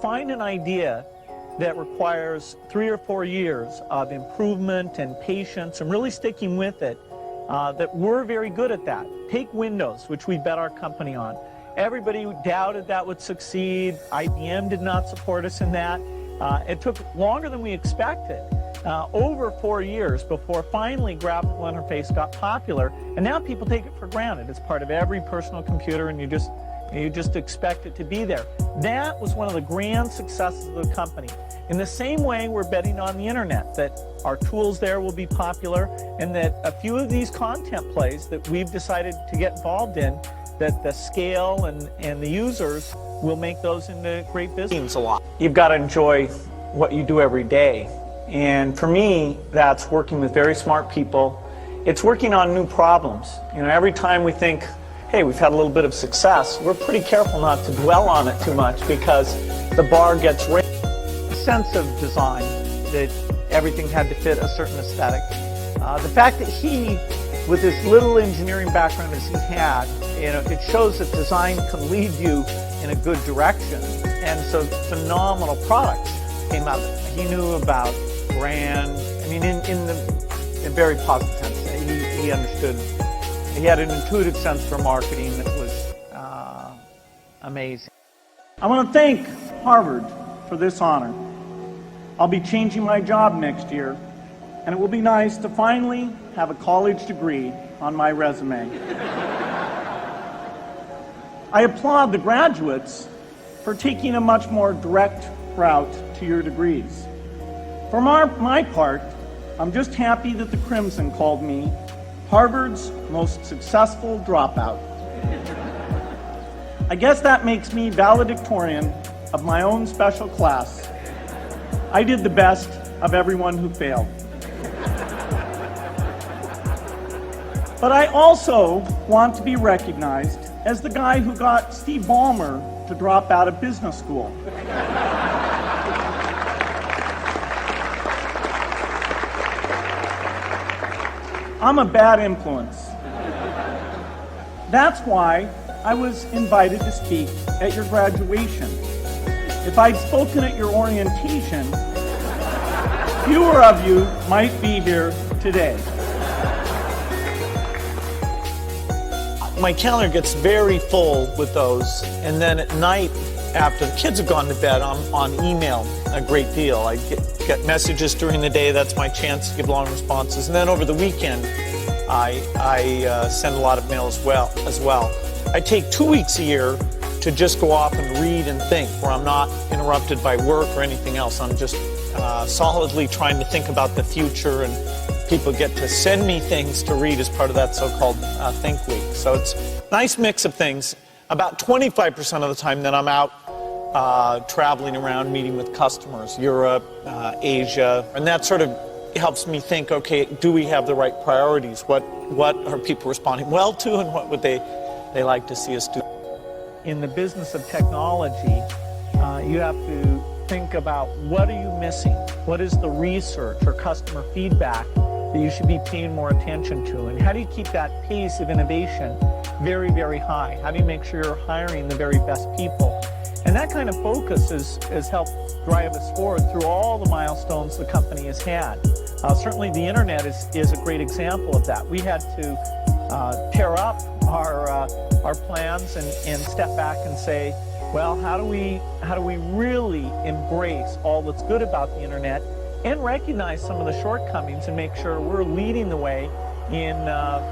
find an idea that requires 3 or 4 years of improvement and patience and really sticking with it, that we're very good at that. Take Windows, which we bet our company on. Everybody doubted that would succeed. IBM did not support us in that. It took longer than we expected, over 4 years before finally graphical interface got popular, and now people take it for granted. It's part of every personal computer, and you just expect it to be there. That was one of the grand successes of the company. In the same way, we're betting on the internet, that our tools there will be popular, and that a few of these content plays that we've decided to get involved in, that the scale and the users will make those into great business. A lot. You've got to enjoy what you do every day. And for me, that's working with very smart people. It's working on new problems. You know, every time we think, hey, we've had a little bit of success, we're pretty careful not to dwell on it too much because the bar gets raised. A sense of design, that everything had to fit a certain aesthetic. The fact that he, with his little engineering background as he had, you know, it shows that design can lead you in a good direction. And so phenomenal products came out of it. He knew about brand, I mean, in very positive sense. He understood. He had an intuitive sense for marketing that was amazing. I want to thank Harvard for this honor. I'll be changing my job next year, and it will be nice to finally have a college degree on my resume. I applaud the graduates for taking a much more direct route to your degrees. For my part, I'm just happy that the Crimson called me Harvard's most successful dropout. I guess that makes me valedictorian of my own special class. I did the best of everyone who failed. But I also want to be recognized as the guy who got Steve Ballmer to drop out of business school. I'm a bad influence. That's why I was invited to speak at your graduation. If I'd spoken at your orientation, fewer of you might be here today. My calendar gets very full with those, and then at night, after the kids have gone to bed, I'm on email a great deal. I get messages during the day. That's my chance to give long responses. And then over the weekend, I send a lot of mail as well. I take 2 weeks a year to just go off and read and think, where I'm not interrupted by work or anything else. I'm just solidly trying to think about the future, and people get to send me things to read as part of that so-called Think Week. So it's a nice mix of things. About 25% of the time that I'm out traveling around, meeting with customers, Europe, Asia, and that sort of helps me think, okay, do we have the right priorities? What are people responding well to, and what would they like to see us do? In the business of technology, you have to think about, what are you missing? What is the research or customer feedback that you should be paying more attention to? And how do you keep that pace of innovation very, very high? How do you make sure you're hiring the very best people? And that kind of focus has helped drive us forward through all the milestones the company has had. Certainly the internet is a great example of that. We had to tear up our plans and step back and say, well, how do we really embrace all that's good about the internet and recognize some of the shortcomings and make sure we're leading the way in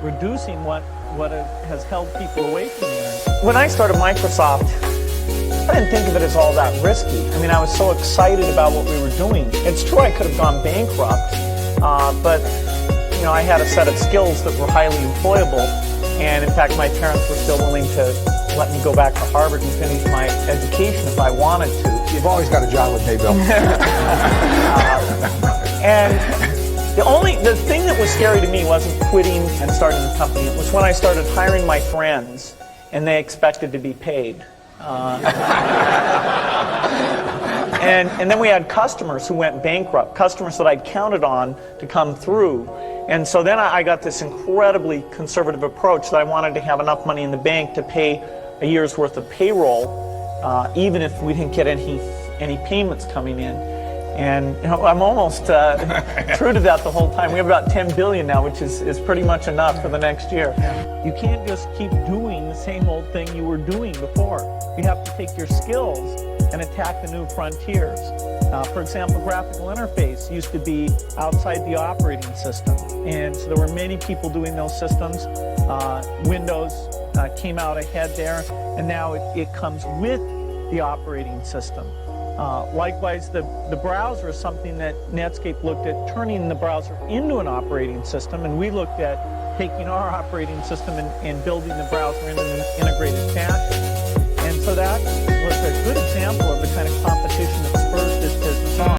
reducing what has held people away from the internet. When I started Microsoft, I didn't think of it as all that risky. I mean, I was so excited about what we were doing. It's true I could have gone bankrupt, but you know, I had a set of skills that were highly employable, and in fact, my parents were still willing to let me go back to Harvard and finish my education if I wanted to. You've always got a job with me, Bill. And the thing that was scary to me wasn't quitting and starting the company. It was when I started hiring my friends and they expected to be paid. And then we had customers who went bankrupt, customers that I'd counted on to come through. And so then I got this incredibly conservative approach that I wanted to have enough money in the bank to pay a year's worth of payroll, even if we didn't get any any payments coming in. And I'm almost true to that the whole time. We have about 10 billion now, which is pretty much enough for the next year. You can't just keep doing the same old thing you were doing before. You have to take your skills and attack the new frontiers. For example, graphical interface used to be outside the operating system, and so there were many people doing those systems. Windows came out ahead there, and now it comes with the operating system. Likewise, the browser is something that Netscape looked at turning the browser into an operating system, and we looked at taking our operating system and building the browser in an integrated fashion. And so that was a good example of the kind of competition that spurs this business on.